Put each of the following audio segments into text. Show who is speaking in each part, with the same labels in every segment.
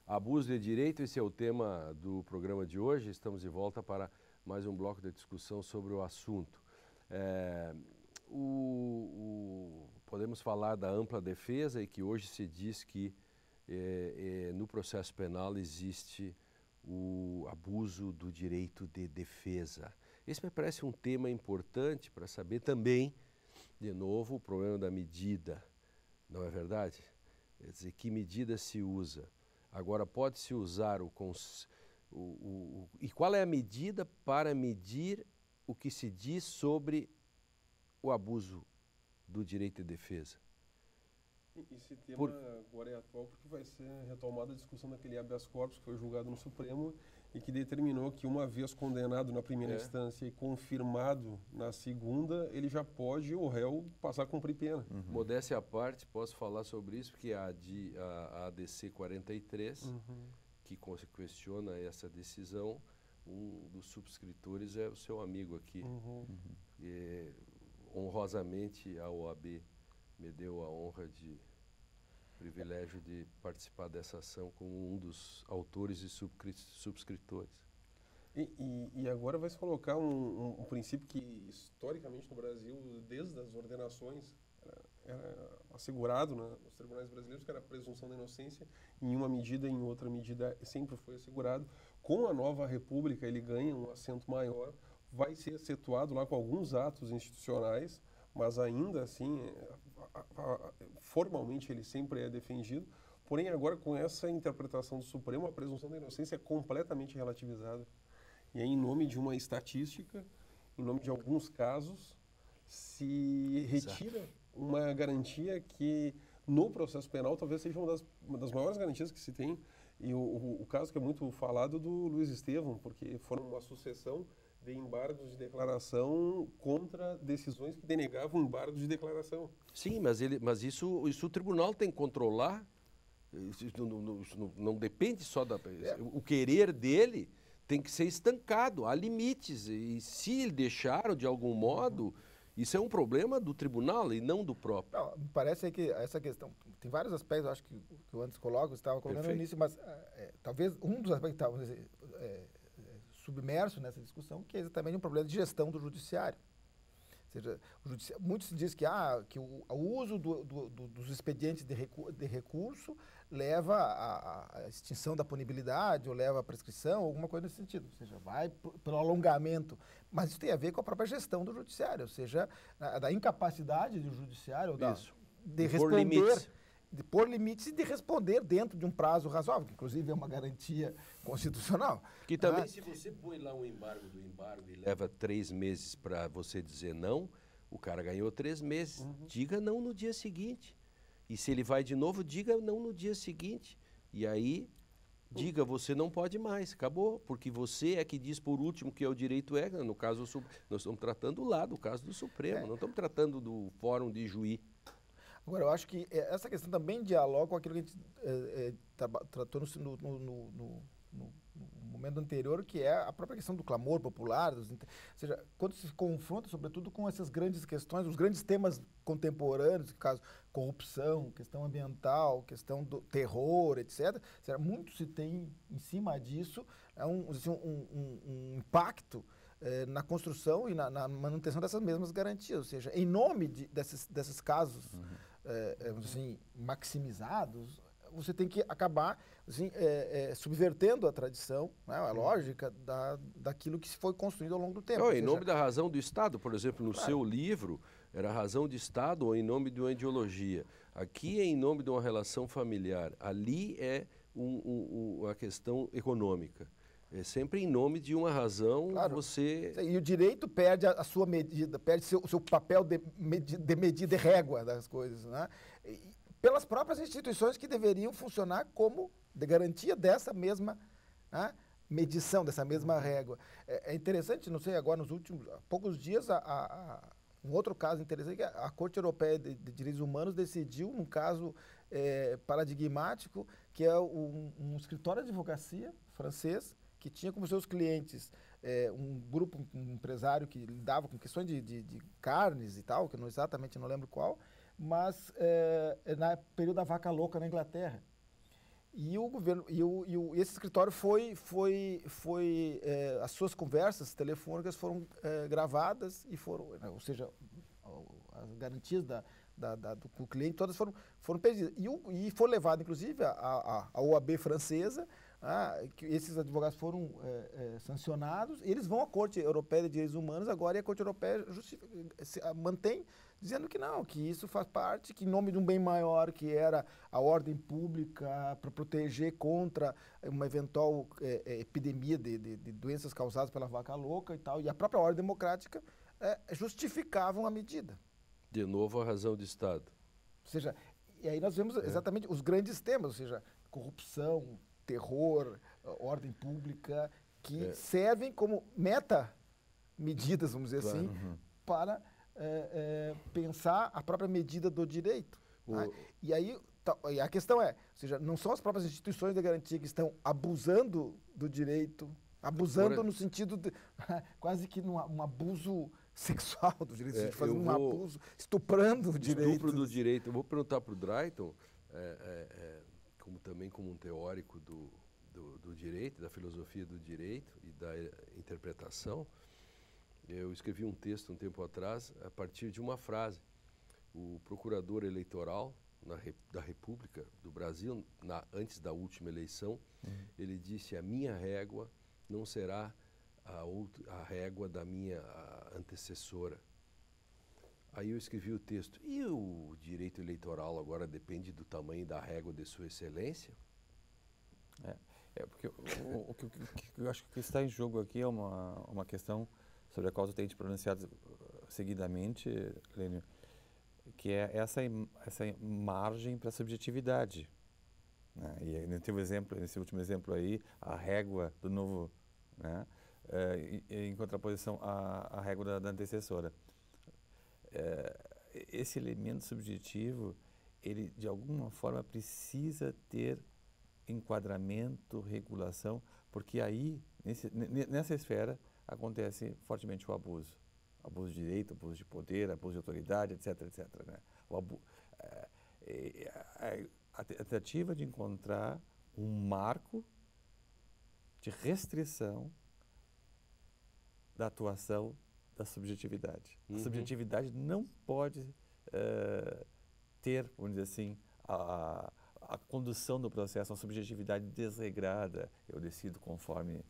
Speaker 1: Abuso de direito, esse é o tema do programa de hoje. Estamos de volta para mais um bloco de discussão sobre o assunto. Podemos falar da ampla defesa e que hoje se diz que no processo penal existe o abuso do direito de defesa. Esse me parece um tema importante para saber também, de novo, o problema da medida, não é verdade? Quer dizer, que medida se usa? Agora, pode-se usar e qual é a medida para medir o que se diz sobre o abuso do direito de defesa?
Speaker 2: Esse tema agora é atual porque vai ser retomada a discussão daquele habeas corpus que foi julgado no Supremo e que determinou que, uma vez condenado na primeira instância e confirmado na segunda, ele já pode, o réu, passar a cumprir pena.
Speaker 1: Modéstia à parte, posso falar sobre isso, porque a ADC 43, que questiona essa decisão, um dos subscritores é o seu amigo aqui. E, honrosamente, a OAB me deu a honra privilégio de participar dessa ação como um dos autores e subscritores.
Speaker 2: E agora vai se colocar um princípio que, historicamente, no Brasil, desde as ordenações, era assegurado nos tribunais brasileiros, que era a presunção da inocência, em uma medida e em outra medida sempre foi assegurado. Com a nova República, ele ganha um assento maior, vai ser efetuado lá com alguns atos institucionais, mas ainda assim, formalmente ele sempre é defendido. Porém, agora com essa interpretação do Supremo, a presunção da inocência é completamente relativizada. E aí, em nome de uma estatística, em nome de alguns casos, se retira uma garantia que, no processo penal, talvez seja uma das maiores garantias que se tem. E o caso que é muito falado do Luiz Estevão, porque foram uma sucessão de embargos de declaração contra decisões que denegavam embargos de declaração.
Speaker 1: Sim, mas isso o tribunal tem que controlar. Isso não depende só o querer dele tem que ser estancado, há limites. E se deixaram de algum modo, isso é um problema do tribunal e não do próprio.
Speaker 3: Não, me parece que essa questão tem vários aspectos, eu acho que o antes coloca, você estava colocando no início, mas talvez um dos aspectos que estava submerso nessa discussão, que é exatamente um problema de gestão do judiciário. Ou seja, muito se diz que o uso dos expedientes de recurso leva à extinção da punibilidade ou leva à prescrição, alguma coisa nesse sentido. Ou seja, vai pelo alongamento. Mas isso tem a ver com a própria gestão do judiciário, ou seja, da incapacidade do judiciário de responder, de pôr limites e de responder dentro de um prazo razoável, que inclusive é uma garantia constitucional.
Speaker 1: Que também, se você põe lá um embargo do embargo e leva 3 meses para você dizer não, o cara ganhou 3 meses. Diga não no dia seguinte. E se ele vai de novo, diga não no dia seguinte. E aí, diga, você não pode mais, acabou. Porque você é que diz por último que é o direito no caso, nós estamos tratando lá do caso do Supremo, não estamos tratando do Fórum de Juí.
Speaker 3: Agora, eu acho que essa questão também dialoga com aquilo que a gente tratou no momento anterior, que é a própria questão do clamor popular, ou seja, quando se confronta, sobretudo, com essas grandes questões, os grandes temas contemporâneos, no caso, corrupção, questão ambiental, questão do terror, etc., muito se tem em cima disso um impacto na construção e na manutenção dessas mesmas garantias, ou seja, em nome desses casos assim, maximizados, você tem que acabar assim, subvertendo a tradição, né, a lógica daquilo que foi construído ao longo do tempo.
Speaker 1: Em nome da razão do Estado, por exemplo, no seu livro, era razão de Estado ou em nome de uma ideologia. Aqui é em nome de uma relação familiar. Ali é uma questão econômica. É sempre em nome de uma razão, você...
Speaker 3: E o direito perde a sua medida, perde o seu papel de medida e régua das coisas, né? Pelas próprias instituições que deveriam funcionar como de garantia dessa mesma medição, dessa mesma régua. É interessante, não sei, agora nos últimos poucos dias, um outro caso interessante, que a Corte Europeia de Direitos Humanos decidiu, num caso paradigmático, que é um escritório de advocacia francês, que tinha como seus clientes um grupo, um empresário que lidava com questões de carnes e tal, que eu exatamente não lembro qual, mas no período da vaca louca na Inglaterra. E o governo, esse escritório as suas conversas telefônicas foram gravadas e foram, ou seja, as garantias do cliente todas foram perdidas. E foi levado, inclusive, a OAB francesa, que esses advogados foram sancionados, e eles vão à Corte Europeia de Direitos Humanos agora, e a Corte Europeia mantém, dizendo que não, que isso faz parte, que em nome de um bem maior, que era a ordem pública, para proteger contra uma eventual epidemia de doenças causadas pela vaca louca e tal, e a própria ordem democrática justificavam a medida.
Speaker 1: De novo, a razão de Estado.
Speaker 3: Ou seja, e aí nós vemos exatamente os grandes temas, ou seja, corrupção, terror, ordem pública, que servem como meta-medidas, vamos dizer assim, para pensar a própria medida do direito. E aí a questão ou seja, não são as próprias instituições de garantia que estão abusando do direito, abusando no sentido de quase que um abuso sexual do direito, fazendo um abuso, estuprando o direito.
Speaker 1: Estupro do direito. Eu vou perguntar para o Drayton, também como um teórico do direito, da filosofia do direito e da interpretação. Eu escrevi um texto um tempo atrás a partir de uma frase. O procurador eleitoral da República do Brasil, antes da última eleição, ele disse: a minha régua não será a régua da minha antecessora. Aí eu escrevi o texto: e o direito eleitoral agora depende do tamanho da régua de Sua Excelência?
Speaker 4: Porque o que eu acho que está em jogo aqui é uma questão sobre a qual tu tem te pronunciado seguidamente, Lênio, que é essa margem para a subjetividade. Né? E nesse último exemplo aí, a régua do novo, né? Em contraposição à régua da antecessora. Esse elemento subjetivo, ele de alguma forma precisa ter enquadramento, regulação, porque aí, nessa esfera, acontece fortemente o abuso. Abuso de direito, abuso de poder, abuso de autoridade, etc, etc. Né? A tentativa de encontrar um marco de restrição da atuação da subjetividade. A subjetividade não pode ter, vamos dizer assim, a condução do processo, uma subjetividade desregrada. Eu decido conforme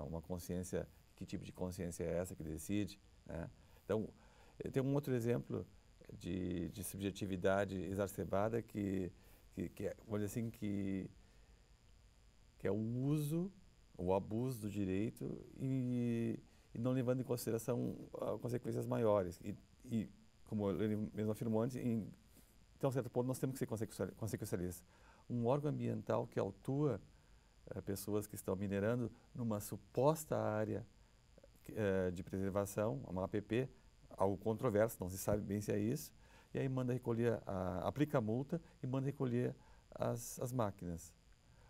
Speaker 4: uma consciência. Que tipo de consciência é essa que decide? Né? Então, tem um outro exemplo de subjetividade exacerbada que é, vamos dizer assim, que é o uso, o abuso do direito e não levando em consideração consequências maiores. E como ele mesmo afirmou antes, então, a certo ponto, nós temos que ser consequencialistas. Um órgão ambiental que autua pessoas que estão minerando numa suposta área de preservação, uma APP, algo controverso, não se sabe bem se é isso, e aí manda recolher, aplica a multa e manda recolher as máquinas.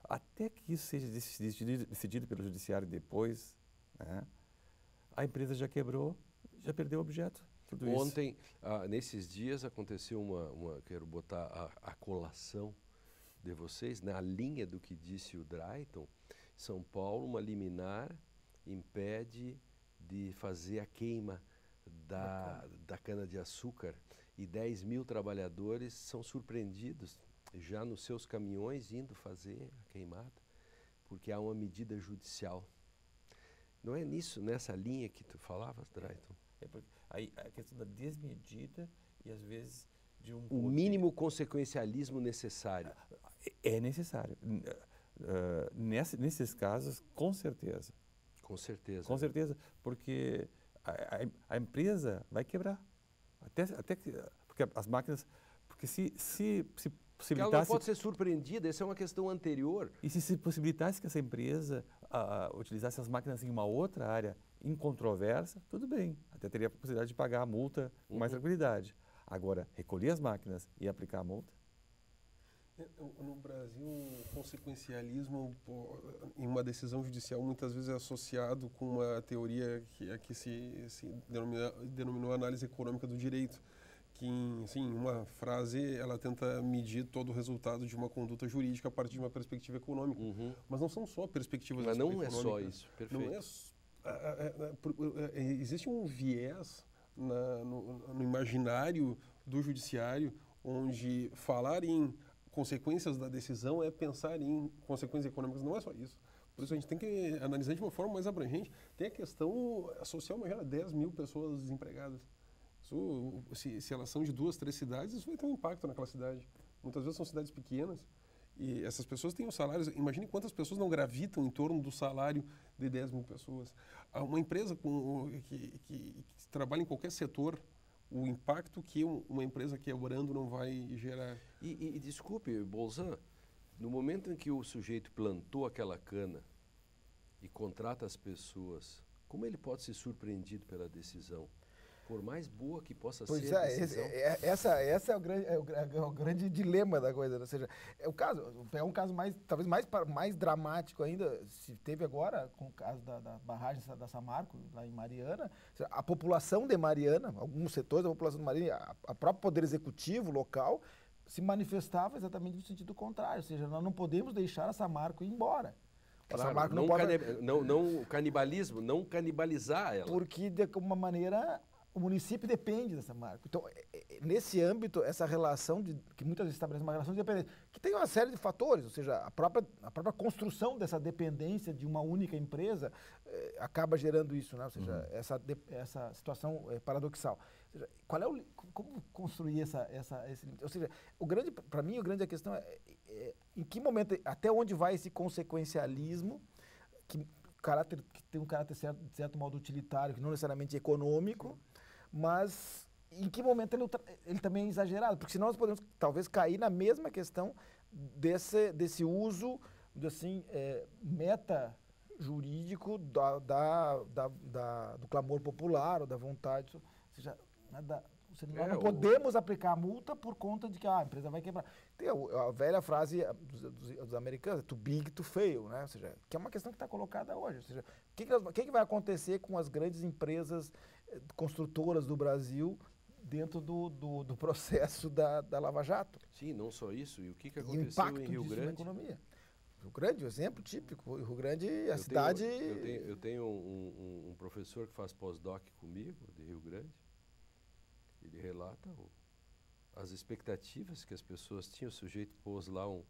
Speaker 4: Até que isso seja decidido pelo judiciário depois, né, a empresa já quebrou, já perdeu o objeto.
Speaker 1: Ontem, nesses dias, aconteceu quero botar a colação de vocês, na linha do que disse o Drayton. São Paulo, uma liminar impede de fazer a queima da cana-de-açúcar e 10 mil trabalhadores são surpreendidos já nos seus caminhões indo fazer a queimada, porque há uma medida judicial. Não é nessa linha que tu falavas, Drayton?
Speaker 4: Aí a questão da desmedida e às vezes de
Speaker 1: o mínimo consequencialismo necessário.
Speaker 4: É necessário. Nesses casos, com certeza.
Speaker 1: Com certeza.
Speaker 4: Com certeza, porque a empresa vai quebrar. Até que, porque as máquinas, porque se possibilitasse...
Speaker 1: Ela não pode ser surpreendida, essa é uma questão anterior.
Speaker 4: E se possibilitasse que essa empresa utilizasse as máquinas em uma outra área incontroversa, tudo bem, até teria a possibilidade de pagar a multa com mais tranquilidade. Agora, recolher as máquinas e aplicar a multa?
Speaker 2: No Brasil, o consequencialismo em uma decisão judicial muitas vezes é associado com uma teoria que se denominou análise econômica do direito, que, assim, uma frase, ela tenta medir todo o resultado de uma conduta jurídica a partir de uma perspectiva econômica. Mas não são só perspectivas
Speaker 1: Mas não é
Speaker 2: econômicas.
Speaker 1: só isso, perfeito.
Speaker 2: Não existe um viés no imaginário do judiciário, onde falar em consequências da decisão é pensar em consequências econômicas. Não é só isso. Por isso a gente tem que analisar de uma forma mais abrangente. Tem a questão social, imagina 10 mil pessoas desempregadas. Isso, se elas são de 2, 3 cidades, isso vai ter um impacto naquela cidade. Muitas vezes são cidades pequenas e essas pessoas têm os salários. Imagine quantas pessoas não gravitam em torno do salário de 10 mil pessoas. Uma empresa que trabalha em qualquer setor, o impacto que uma empresa quebrando não vai gerar.
Speaker 1: E desculpe, Bolzan, no momento em que o sujeito plantou aquela cana e contrata as pessoas, como ele pode ser surpreendido pela decisão? Por mais boa que possa ser a decisão.
Speaker 3: Essa é o grande dilema da coisa. Ou seja, é um caso talvez mais dramático ainda, se teve agora, com o caso da barragem da Samarco, lá em Mariana. Seja, a população de Mariana, alguns setores da população de Mariana, a próprio Poder Executivo local, se manifestava exatamente no sentido contrário. Ou seja, nós não podemos deixar a Samarco ir embora.
Speaker 1: Claro, não canibalismo, não canibalizar ela.
Speaker 3: Porque, de alguma maneira, o município depende dessa marca. Então, nesse âmbito, essa relação, que muitas vezes estabelece uma relação de dependência, que tem uma série de fatores, ou seja, a própria construção dessa dependência de uma única empresa acaba gerando isso, né? Ou seja, essa situação paradoxal. Ou seja, como construir esse limite? Ou seja, para mim, a questão é em que momento, até onde vai esse consequencialismo que tem um caráter de certo modo utilitário, que não necessariamente econômico, mas em que momento ele também é exagerado? Porque senão nós podemos talvez cair na mesma questão desse uso assim, meta-jurídico do clamor popular ou da vontade. Ou seja, nós não podemos aplicar a multa por conta de que a empresa vai quebrar. Tem a velha frase dos americanos, too big to fail, né? Ou seja, que é uma questão que está colocada hoje. Ou seja, o que vai acontecer com as grandes empresas construtoras do Brasil dentro do processo da Lava Jato?
Speaker 1: Sim, não só isso. E o que aconteceu em Rio Grande?
Speaker 3: Na economia. Rio Grande, o exemplo típico. Rio Grande, a cidade...
Speaker 1: Eu tenho um professor que faz pós-doc comigo, de Rio Grande. Ele relata as expectativas que as pessoas tinham. O sujeito pôs lá um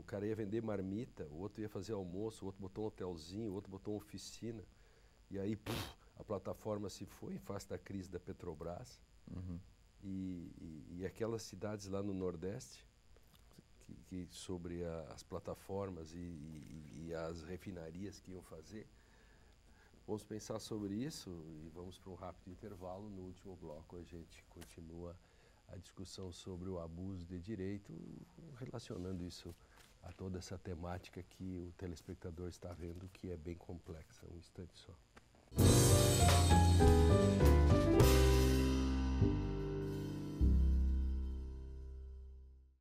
Speaker 1: cara ia vender marmita, o outro ia fazer almoço, o outro botou um hotelzinho, o outro botou uma oficina. E aí, a plataforma se foi em face da crise da Petrobras. E aquelas cidades lá no Nordeste, que sobre as plataformas e as refinarias que iam fazer. Vamos pensar sobre isso e vamos para um rápido intervalo. No último bloco a gente continua a discussão sobre o abuso de direito, relacionando isso a toda essa temática que o telespectador está vendo, que é bem complexa. Um instante só.